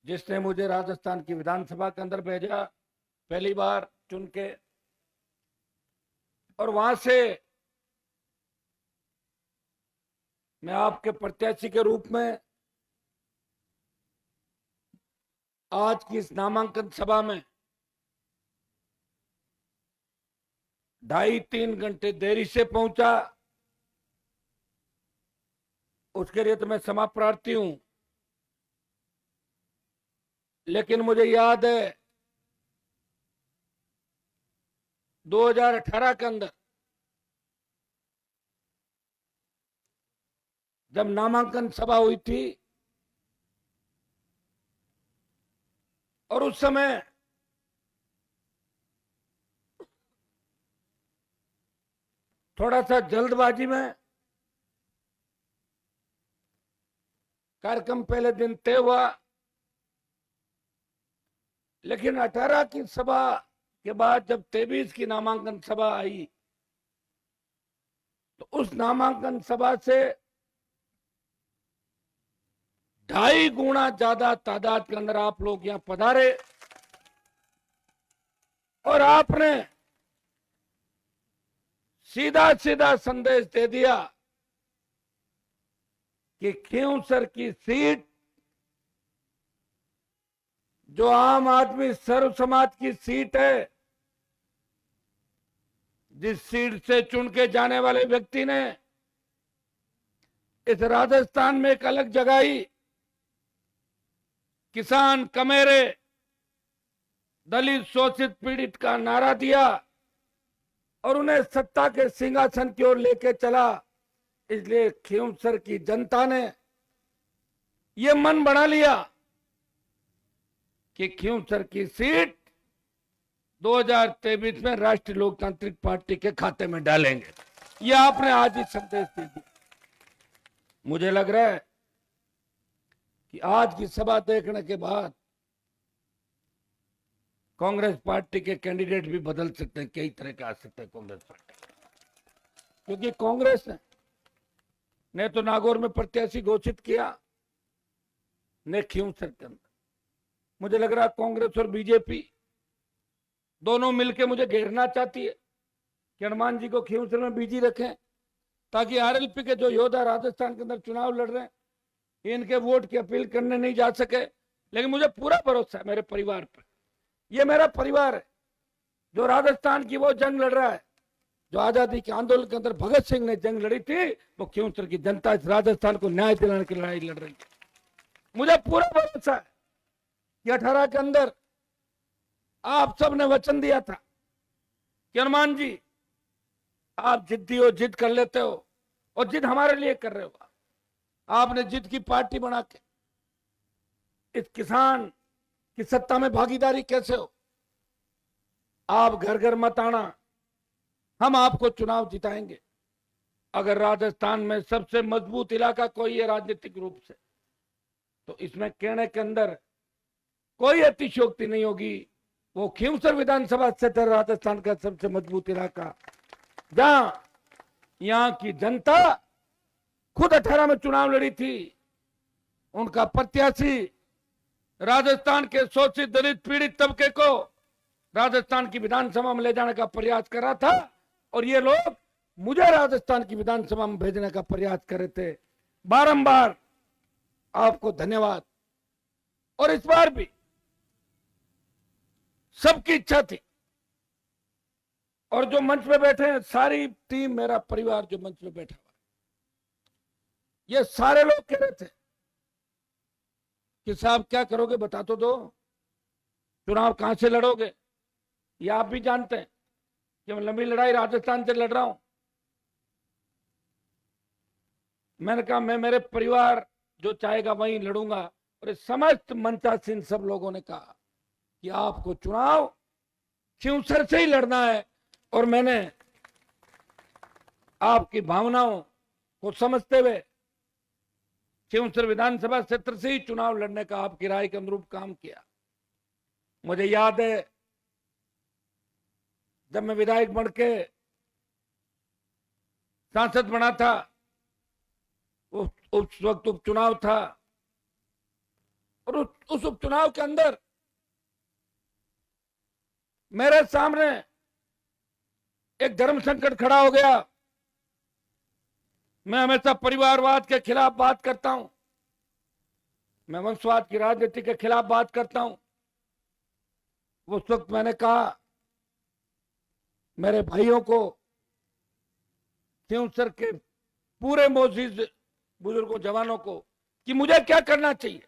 जिसने मुझे राजस्थान की विधानसभा के अंदर भेजा पहली बार चुन के, और वहां से मैं आपके प्रत्याशी के रूप में आज की इस नामांकन सभा में 2.5-3 घंटे देरी से पहुंचा। उसके लिए तो मैं क्षमा प्रार्थी हूं, लेकिन मुझे याद है 2018 के अंदर जब नामांकन सभा हुई थी, और उस समय थोड़ा सा जल्दबाजी में कार्यक्रम पहले दिन तय हुआ, लेकिन 18 की सभा के बाद जब 23 की नामांकन सभा आई, तो उस नामांकन सभा से 2.5 गुना ज्यादा तादाद के अंदर आप लोग यहां पधारे और आपने सीधा सीधा संदेश दे दिया कि खींवसर की सीट जो आम आदमी सर्व समाज की सीट है, जिस सीट से चुन के जाने वाले व्यक्ति ने इस राजस्थान में एक अलग जगाई, किसान कमेरे दलित शोषित पीड़ित का नारा दिया और उन्हें सत्ता के सिंहासन की ओर लेके चला। इसलिए खींवसर की जनता ने यह मन बना लिया कि खींवसर की सीट 2023 में राष्ट्रीय लोकतांत्रिक पार्टी के खाते में डालेंगे। यह आपने आज ही संदेश दे दिया। मुझे लग रहा है कि आज की सभा देखने के बाद कांग्रेस पार्टी के कैंडिडेट भी बदल सकते हैं, कई तरह के आ सकते हैं कांग्रेस पार्टी, क्योंकि कांग्रेस ने तो नागौर में प्रत्याशी घोषित किया, ने खींवसर के अंदर। मुझे लग रहा है कांग्रेस और बीजेपी दोनों मिलकर मुझे घेरना चाहती है कि हनुमान जी को खींवसर में बिजी रखें, ताकि आरएलपी के जो योद्धा राजस्थान के अंदर चुनाव लड़ रहे हैं इनके वोट की अपील करने नहीं जा सके। लेकिन मुझे पूरा भरोसा है मेरे परिवार पर। यह मेरा परिवार है जो राजस्थान की वो जंग लड़ रहा है जो आजादी के आंदोलन के अंदर भगत सिंह ने जंग लड़ी थी। वो खींवसर की जनता इस राजस्थान को न्याय दिलाने की लड़ाई लड़ रही है। मुझे पूरा भरोसा है कि 18 के अंदर आप सब ने वचन दिया था कि हनुमान जी आप जिद्दी हो, जिद कर लेते हो और जिद हमारे लिए कर रहे हो। आपने जिद की पार्टी बना के इस किसान की सत्ता में भागीदारी कैसे हो। आप घर घर मत आना, हम आपको चुनाव जिताएंगे। अगर राजस्थान में सबसे मजबूत इलाका कोई है राजनीतिक रूप से, तो इसमें कहने के अंदर कोई अतिशयोक्ति नहीं होगी। वो खींवसर विधानसभा क्षेत्र राजस्थान का सबसे मजबूत इलाका, जहां यहां की जनता खुद 18 में चुनाव लड़ी थी। उनका प्रत्याशी राजस्थान के शोषित दलित पीड़ित तबके को राजस्थान की विधानसभा में ले जाने का प्रयास कर रहा था, और ये लोग मुझे राजस्थान की विधानसभा में भेजने का प्रयास कर रहे थे। बारंबार आपको धन्यवाद। और इस बार भी सबकी इच्छा थी, और जो मंच पे बैठे हैं सारी टीम, मेरा परिवार जो मंच पे बैठा हुआ, ये सारे लोग कह रहे थे कि साहब क्या करोगे, बता तो दो, चुनाव कहां से लड़ोगे। ये आप भी जानते हैं कि मैं लंबी लड़ाई राजस्थान से लड़ रहा हूं। मैंने कहा मैं मेरे परिवार जो चाहेगा वहीं लड़ूंगा, और समस्त मंचासीन सब लोगों ने कहा कि आपको चुनाव खींवसर से ही लड़ना है, और मैंने आपकी भावनाओं को समझते हुए खींवसर विधानसभा क्षेत्र से ही चुनाव लड़ने का आपकी राय के अनुरूप काम किया। मुझे याद है जब मैं विधायक बन के सांसद बना था, उस वक्त उपचुनाव था, और उस उपचुनाव के अंदर मेरे सामने एक धर्म संकट खड़ा हो गया। मैं हमेशा परिवारवाद के खिलाफ बात करता हूं, मैं वंशवाद की राजनीति के खिलाफ बात करता हूं। उस वक्त मैंने कहा मेरे भाइयों को, क्योंसर के पूरे मोजीज बुजुर्गों जवानों को, कि मुझे क्या करना चाहिए।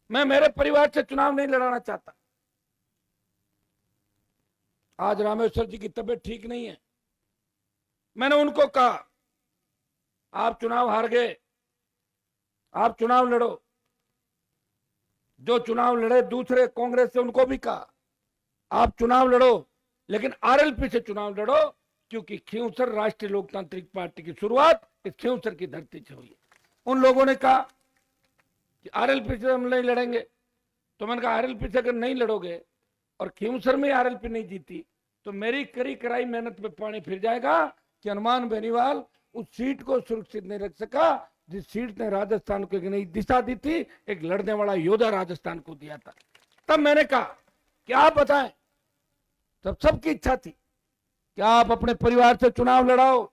मैं मेरे परिवार से चुनाव नहीं लड़ाना चाहता। आज रामेश्वर जी की तबीयत ठीक नहीं है। मैंने उनको कहा आप चुनाव हार गए, आप चुनाव लड़ो। जो चुनाव लड़े दूसरे कांग्रेस से, उनको भी कहा आप चुनाव लड़ो, लेकिन आरएलपी से चुनाव लड़ो, क्योंकि खींवसर राष्ट्रीय लोकतांत्रिक पार्टी की शुरुआत इस खींवसर की धरती से हुई है। उन लोगों ने कहा कि आरएलपी से हम नहीं लड़ेंगे। तो मैंने कहा आरएलपी से अगर नहीं लड़ोगे और खींवसर में आरएलपी नहीं जीती तो मेरी करी कराई मेहनत पे पानी फिर जाएगा कि हनुमान बेनीवाल उस सीट को सुरक्षित नहीं रख सका जिस सीट ने राजस्थान को एक नई दिशा दी थी, एक लड़ने वाला योद्धा राजस्थान को दिया था। तब मैंने कहा कि आप बताएं, तब सबकी इच्छा थी कि आप अपने परिवार से चुनाव लड़ाओ,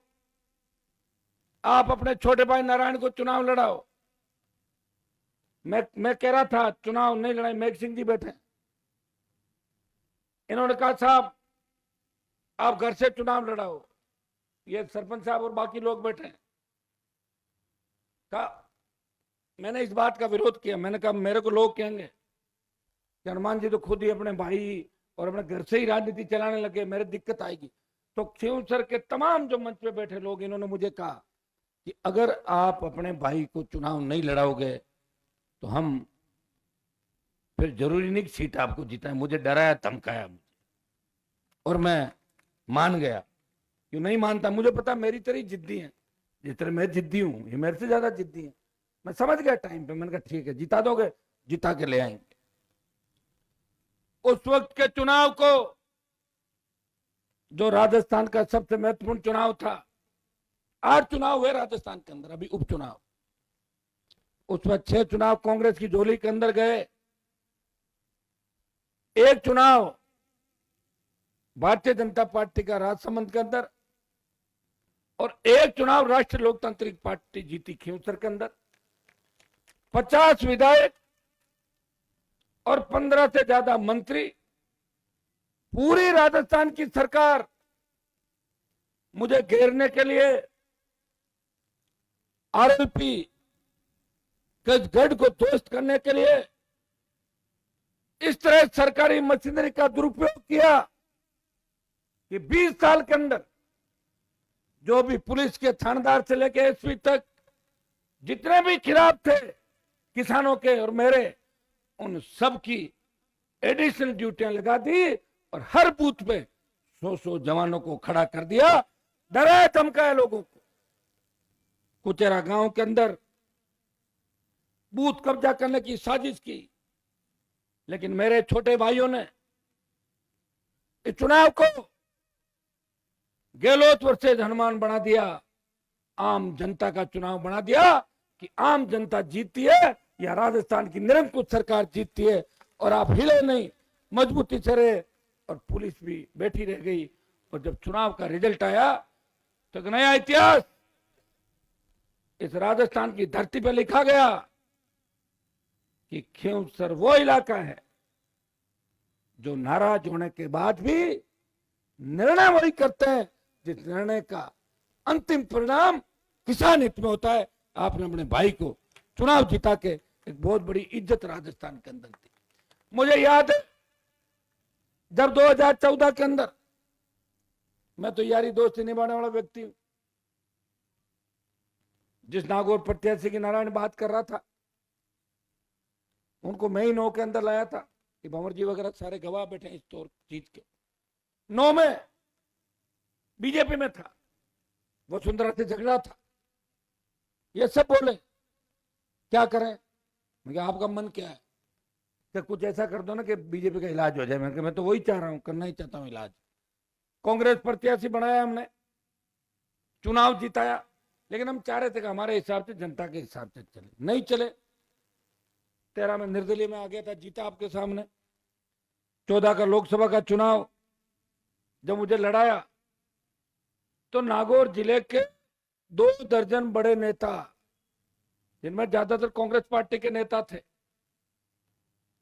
आप अपने छोटे भाई नारायण को चुनाव लड़ाओ। मैं कह रहा था चुनाव नहीं लड़ाई। मेघ सिंह जी बैठे, इन्होंने कहा साहब आप घर से चुनाव लड़ाओ। ये सरपंच साहब और बाकी लोग बैठे। कहा मैंने इस बात का विरोध किया। मैंने कहा मेरे को लोग कहेंगे कि हनुमान जी तो खुद ही अपने भाई और अपने घर से ही राजनीति चलाने लगे, मेरे दिक्कत आएगी। तो खींवसर के तमाम जो मंच पे बैठे लोग, इन्होंने मुझे कहा कि अगर आप अपने भाई को चुनाव नहीं लड़ाओगे तो हम फिर जरूरी नहीं कि सीट आपको जिताएं। मुझे डराया, धमकाया मुझे, और मैं मान गया। क्यों नहीं मानता? मुझे पता मेरी तरह जिद्दी है, जिस तरह मैं जिद्दी हूं ये मेरे से ज्यादा जिद्दी है। मैं समझ गया टाइम पे। मैंने कहा ठीक है, जिता दोगे, जिता के ले आएंगे। उस वक्त के चुनाव को, जो राजस्थान का सबसे महत्वपूर्ण चुनाव था, 8 चुनाव हुए राजस्थान के अंदर, अभी उपचुनाव। उसमें 6 चुनाव कांग्रेस की झोली के अंदर गए, 1 चुनाव भारतीय जनता पार्टी का राजसमंद के अंदर, और 1 चुनाव राष्ट्रीय लोकतांत्रिक पार्टी जीती खींवसर के अंदर। 50 विधायक और 15 से ज्यादा मंत्री, पूरी राजस्थान की सरकार मुझे घेरने के लिए, आरएलपी के गढ़ को ध्वस्त करने के लिए इस तरह सरकारी मशीनरी का दुरुपयोग किया कि 20 साल के अंदर जो भी पुलिस के थानेदार से लेकर एसपी तक जितने भी खिलाफ थे किसानों के और मेरे, उन सब की एडिशनल ड्यूटियां लगा दी और हर बूथ पे 100 जवानों को खड़ा कर दिया, डराया धमकाया लोगों को। कुचेरा गांव के अंदर बूथ कब्जा करने की साजिश की, लेकिन मेरे छोटे भाइयों ने इस चुनाव को गहलोत वर्सेज हनुमान बना दिया, आम जनता का चुनाव बना दिया कि आम जनता जीतती है या राजस्थान की निरंकुश सरकार जीतती है। और आप हिले नहीं, मजबूती से रहे, और पुलिस भी बैठी रह गई। और जब चुनाव का रिजल्ट आया तो एक नया इतिहास इस राजस्थान की धरती पर लिखा गया कि खींवसर वो इलाका है जो नाराज होने के बाद भी निर्णय वही करते हैं जिस निर्णय का अंतिम परिणाम किसान हित में होता है। आपने अपने भाई को चुनाव जिता के एक बहुत बड़ी इज्जत राजस्थान के अंदर दी। मुझे याद है जब 2014 के अंदर, मैं तो यारी दोस्ती निभाने वाला व्यक्ति हूं, जिस नागौर प्रत्याशी की नारायण बात कर रहा था, उनको मैं ही 9 के अंदर लाया था कि भंवर जी वगैरह सारे गवाह बैठे इस तौर जीत के। 9 में बीजेपी में था, वसुंधरा से झगड़ा था, ये सब बोले क्या करें। मैं आपका मन क्या है कि कुछ ऐसा कर दो ना कि बीजेपी का इलाज हो जाए। मैं तो वही चाह रहा हूं, करना ही चाहता हूं इलाज। कांग्रेस प्रत्याशी बनाया हमने, चुनाव जिताया, लेकिन हम चाह रहे थे कि हमारे हिसाब से, जनता के हिसाब से चले। नहीं चले 13 में निर्दलीय में आ गया था, जीता आपके सामने। 14 का लोकसभा का चुनाव जब मुझे लड़ाया तो नागौर जिले के 2 दर्जन बड़े नेता, जिनमें ज्यादातर कांग्रेस पार्टी के नेता थे,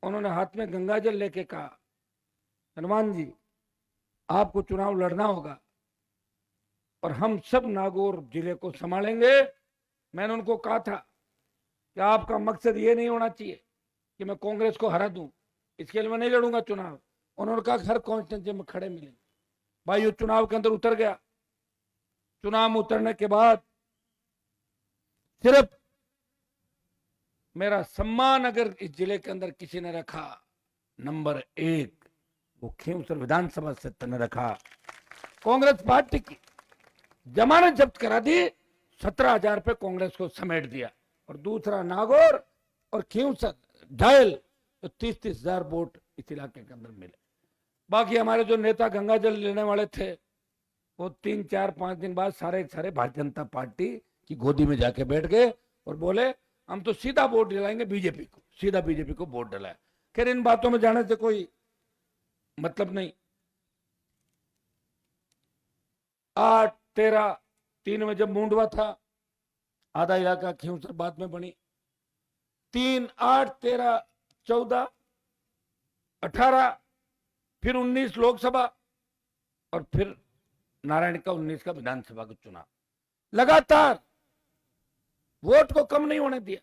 उन्होंने हाथ में गंगाजल लेके कहा, हनुमान जी आपको चुनाव लड़ना होगा और हम सब नागौर जिले को संभालेंगे। मैंने उनको कहा था कि आपका मकसद ये नहीं होना चाहिए कि मैं कांग्रेस को हरा दूं, इसके लिए मैं नहीं लड़ूंगा चुनाव। उन्होंने कहा हर कॉन्स्टिट्यूंसी में खड़े मिलेंगे। भाई, वो चुनाव के अंदर उतर गया। चुनाव में उतरने के बाद सिर्फ मेरा सम्मान अगर इस जिले के अंदर किसी ने रखा, नंबर 1 वो खींवसर विधानसभा क्षेत्र ने रखा। कांग्रेस पार्टी की जमानत जब्त करा दी, 17,000 रुपए कांग्रेस को समेट दिया। और दूसरा नागौर और खींवसर डायल तो 30,000 वोट इस इलाके के अंदर मिले। बाकी हमारे जो नेता गंगाजल लेने वाले थे वो 3, 4, 5 दिन बाद सारे भारतीय जनता पार्टी की गोदी में जाके बैठ गए और बोले हम तो सीधा वोट दिलाएंगे बीजेपी को, सीधा बीजेपी को वोट दिलाया। खैर, इन बातों में जाने से कोई मतलब नहीं। 8, 13, 3 में जब मुंडवा था, आधा इलाका खींवसर बाद में बनी। 3, 8, 13, 14, 18, फिर 19 लोकसभा और फिर नारायण का 19 का विधानसभा का चुनाव। लगातार वोट को कम नहीं होने दिया।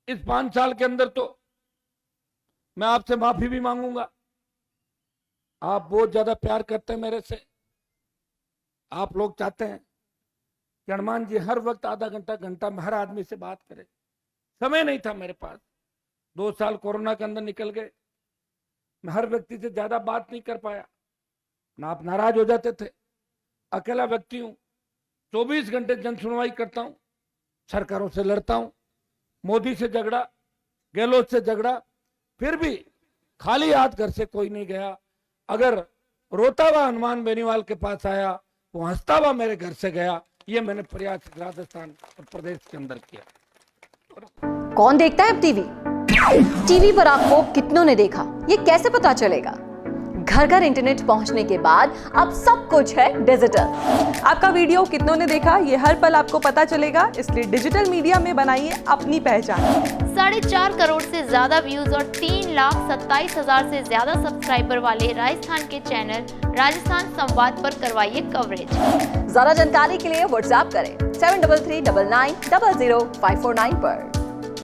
इस 5 साल के अंदर तो मैं आपसे माफी भी मांगूंगा। आप बहुत ज्यादा प्यार करते हैं मेरे से। आप लोग चाहते हैं कि हनुमान जी हर वक्त आधा घंटा घंटा में हर आदमी से बात करें। समय नहीं था मेरे पास। 2 साल कोरोना के अंदर निकल गए। मैं हर व्यक्ति से ज्यादा बात नहीं कर पाया, ना आप नाराज हो जाते थे। अकेला व्यक्ति हूं, 24 घंटे जन सुनवाई करता हूं, सरकारों से लड़ता हूं, मोदी से झगड़ा, गहलोत से झगड़ा, फिर भी खाली हाथ घर से कोई नहीं गया। अगर रोता हुआ हनुमान बेनीवाल के पास आया, वो हंसता हुआ मेरे घर से गया। ये मैंने प्रयास राजस्थान और प्रदेश के अंदर किया। कौन देखता है अब टीवी पर आपको कितनों ने देखा, ये कैसे पता चलेगा? घर घर इंटरनेट पहुंचने के बाद अब सब कुछ है डिजिटल। आपका वीडियो कितनों ने देखा ये हर पल आपको पता चलेगा, इसलिए डिजिटल मीडिया में बनाइए अपनी पहचान। 4.5 करोड़ से ज्यादा व्यूज और 3,27,000 से ज्यादा सब्सक्राइबर वाले राजस्थान के चैनल राजस्थान संवाद पर करवाइए कवरेज। ज्यादा जानकारी के लिए व्हाट्सएप करें 7339900549 पर।